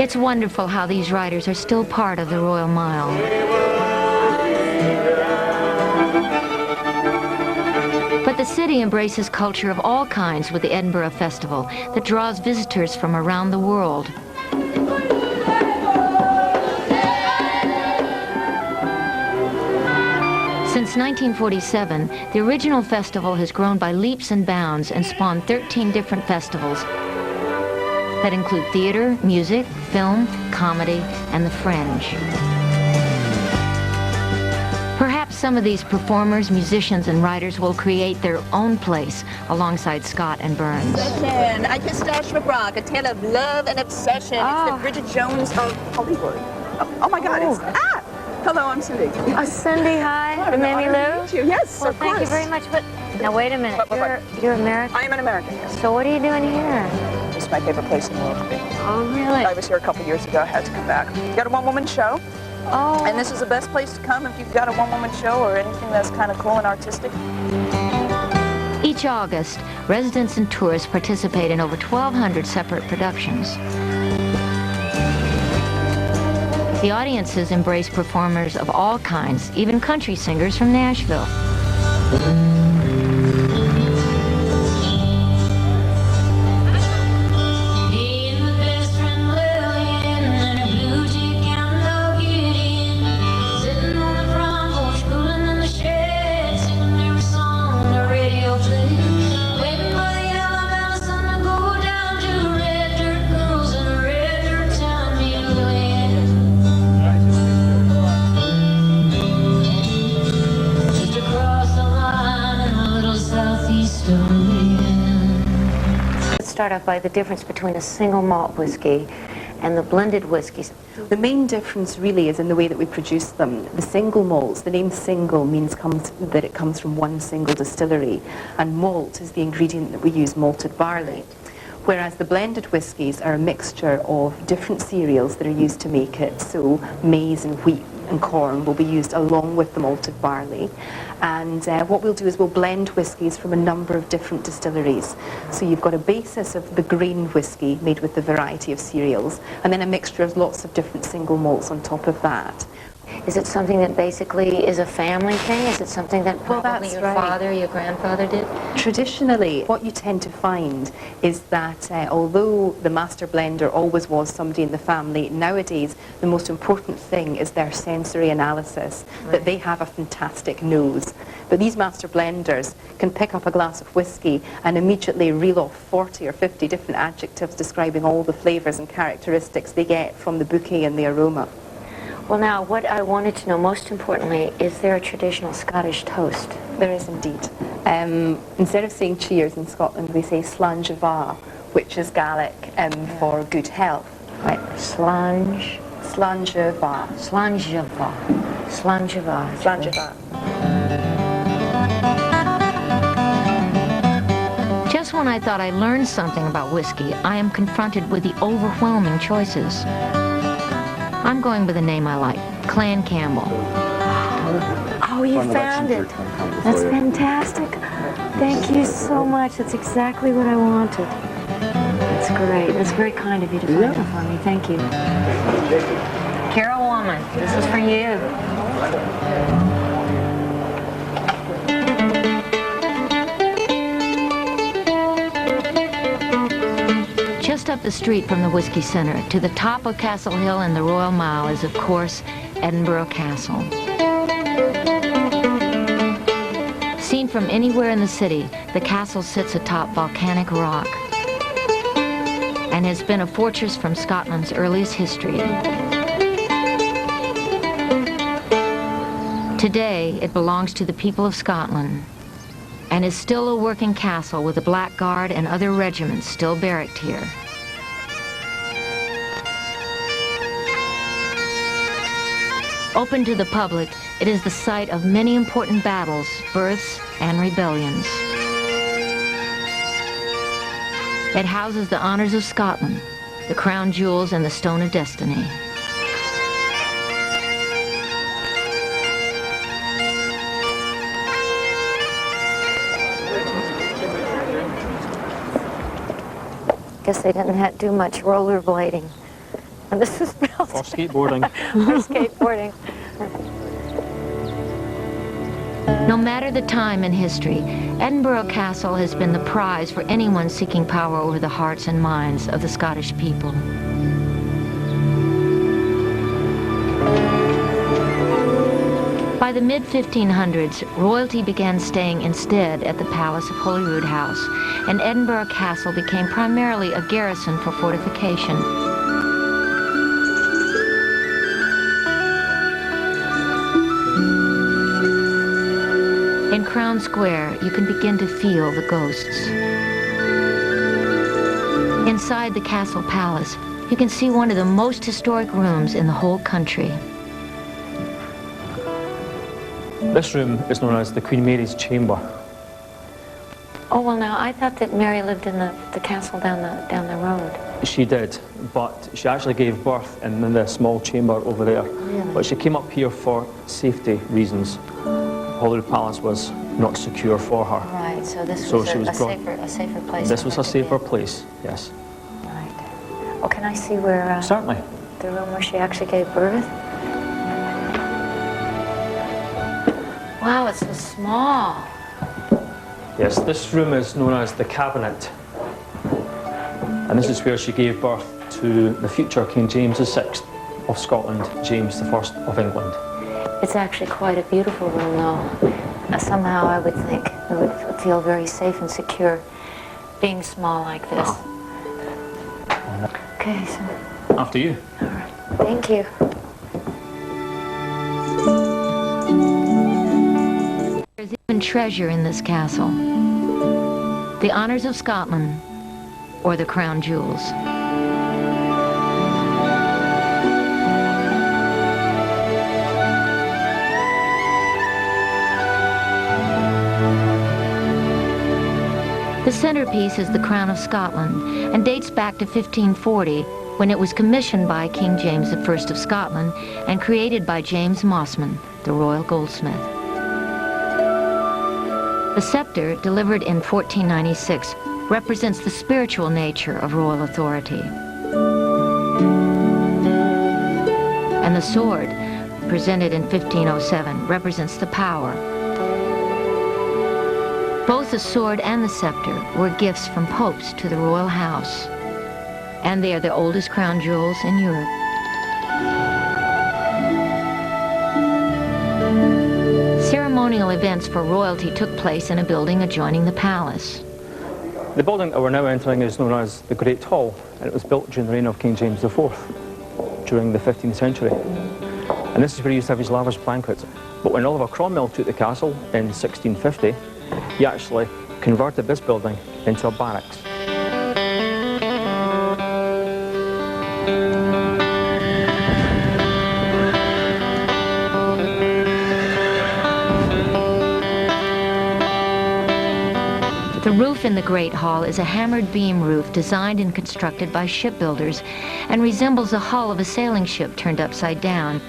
It's wonderful how these riders are still part of the Royal Mile. But the city embraces culture of all kinds with the Edinburgh Festival that draws visitors from around the world. Since 1947, the original festival has grown by leaps and bounds and spawned 13 different festivals that include theater, music, film, comedy, and the fringe. Perhaps some of these performers, musicians, and writers will create their own place alongside Scott and Burns. I kissed Josh McBrock, a tale of love and obsession. It's the Bridget Jones of Hollywood. Oh my God, it's... Ah! Hello, I'm Cindy. Cindy, hi. I'm Emmylou. Yes, well, of course. Thank you very much. But now, wait a minute. You're American? I am an American, yes. So what are you doing here? It's my favorite place in the world. Oh, really? I was here a couple years ago. I had to come back. You got a one-woman show. Oh. And this is the best place to come if you've got a one-woman show or anything that's kind of cool and artistic. Each August, residents and tourists participate in over 1,200 separate productions. The audiences embrace performers of all kinds, even country singers from Nashville. Start off by the difference between a single malt whiskey and the blended whiskeys. The main difference really is in the way that we produce them. The single malts, the name single means that it comes from one single distillery, and malt is the ingredient that we use, malted barley. Whereas the blended whiskies are a mixture of different cereals that are used to make it, so maize and wheat and corn will be used along with the malted barley. And what we'll do is we'll blend whiskies from a number of different distilleries. So you've got a basis of the grain whiskey made with the variety of cereals, and then a mixture of lots of different single malts on top of that. Is it something that basically is a family thing? Is it something that probably your father, your grandfather did? Traditionally, what you tend to find is that although the master blender always was somebody in the family, nowadays the most important thing is their sensory analysis, that they have a fantastic nose. But these master blenders can pick up a glass of whiskey and immediately reel off 40 or 50 different adjectives describing all the flavours and characteristics they get from the bouquet and the aroma. Well, now, what I wanted to know most importantly, is there a traditional Scottish toast? There is indeed. Instead of saying cheers in Scotland, we say slàinte, which is Gaelic for good health. Right, slàinte. Slàinte. Slàinte. Slàinte. Slàinte. Just when I thought I learned something about whiskey, I am confronted with the overwhelming choices. I'm going with a name I like, Clan Campbell. Oh, you found it. That's fantastic. Thank you so much. That's exactly what I wanted. That's great. That's very kind of you to find it for me. Thank you. Carol Woman, this is for you. Just up the street from the Whiskey Centre, to the top of Castle Hill and the Royal Mile is, of course, Edinburgh Castle. Seen from anywhere in the city, the castle sits atop volcanic rock and has been a fortress from Scotland's earliest history. Today, it belongs to the people of Scotland and is still a working castle with the Black Guard and other regiments still barracked here. Open to the public, it is the site of many important battles, births, and rebellions. It houses the honors of Scotland, the crown jewels, and the stone of destiny. Guess they didn't do much rollerblading And this is built For skateboarding. for skateboarding. No matter the time in history, Edinburgh Castle has been the prize for anyone seeking power over the hearts and minds of the Scottish people. By the mid-1500s, royalty began staying instead at the Palace of Holyrood House, and Edinburgh Castle became primarily a garrison for fortification. In Crown Square, you can begin to feel the ghosts. Inside the Castle Palace, you can see one of the most historic rooms in the whole country. This room is known as the Queen Mary's Chamber. Oh, well, now, I thought that Mary lived in the castle down the road. She did, but she actually gave birth in the small chamber over there. Really? But she came up here for safety reasons. Holyrood Palace was not secure for her. Right, so this So was, she was a brought- safer place. This for was her a to be. safer place, yes. Right. Oh, can I see where Certainly. the room where she actually gave birth? Wow, it's so small. Yes, this room is known as the Cabinet. And this is where she gave birth to the future King James VI of Scotland, James I of England. It's actually quite a beautiful room, though. Somehow I would think it would feel very safe and secure being small like this. Okay, so, After you. all right. Thank you. There's even treasure in this castle. The honors of Scotland, or the crown jewels. The centerpiece is the Crown of Scotland and dates back to 1540, when it was commissioned by King James I of Scotland and created by James Mossman, the royal goldsmith. The scepter, delivered in 1496, represents the spiritual nature of royal authority. And the sword, presented in 1507, represents the power. Both the sword and the scepter were gifts from popes to the royal house, and they are the oldest crown jewels in Europe. Ceremonial events for royalty took place in a building adjoining the palace. The building that we're now entering is known as the Great Hall, and it was built during the reign of King James IV during the 15th century. And this is where he used to have his lavish banquets. But when Oliver Cromwell took the castle in 1650, he actually converted this building into a barracks. The roof in the Great Hall is a hammered beam roof designed and constructed by shipbuilders and resembles the hull of a sailing ship turned upside down.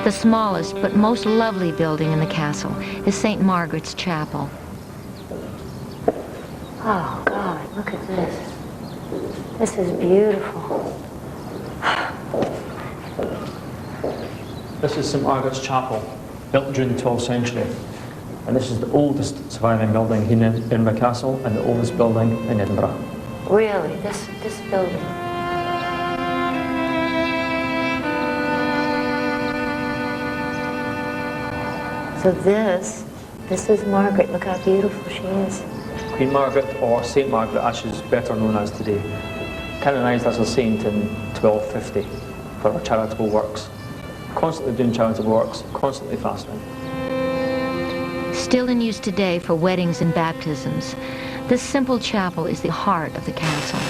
The smallest but most lovely building in the castle is St. Margaret's Chapel. Oh, God, look at this. This is beautiful. This is St. Margaret's Chapel, built during the 12th century. And this is the oldest surviving building in Edinburgh Castle and the oldest building in Edinburgh. Really, this building. So this is Margaret. Look how beautiful she is. Queen Margaret, or St. Margaret as she's better known as today, canonised as a saint in 1250 for her charitable works. Constantly doing charitable works, constantly fasting. Still in use today for weddings and baptisms, this simple chapel is the heart of the castle.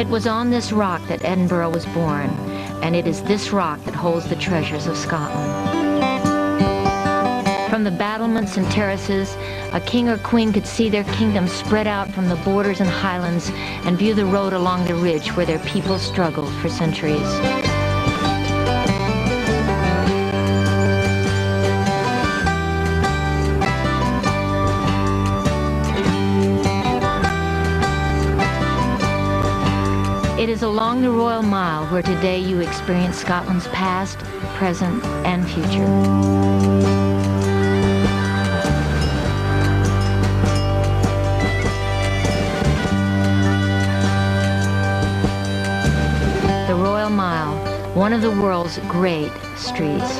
It was on this rock that Edinburgh was born, and it is this rock that holds the treasures of Scotland. From the battlements and terraces, a king or queen could see their kingdom spread out from the borders and highlands and view the road along the ridge where their people struggled for centuries. It is along the Royal Mile where today you experience Scotland's past, present, and future. Mile, one of the world's great streets.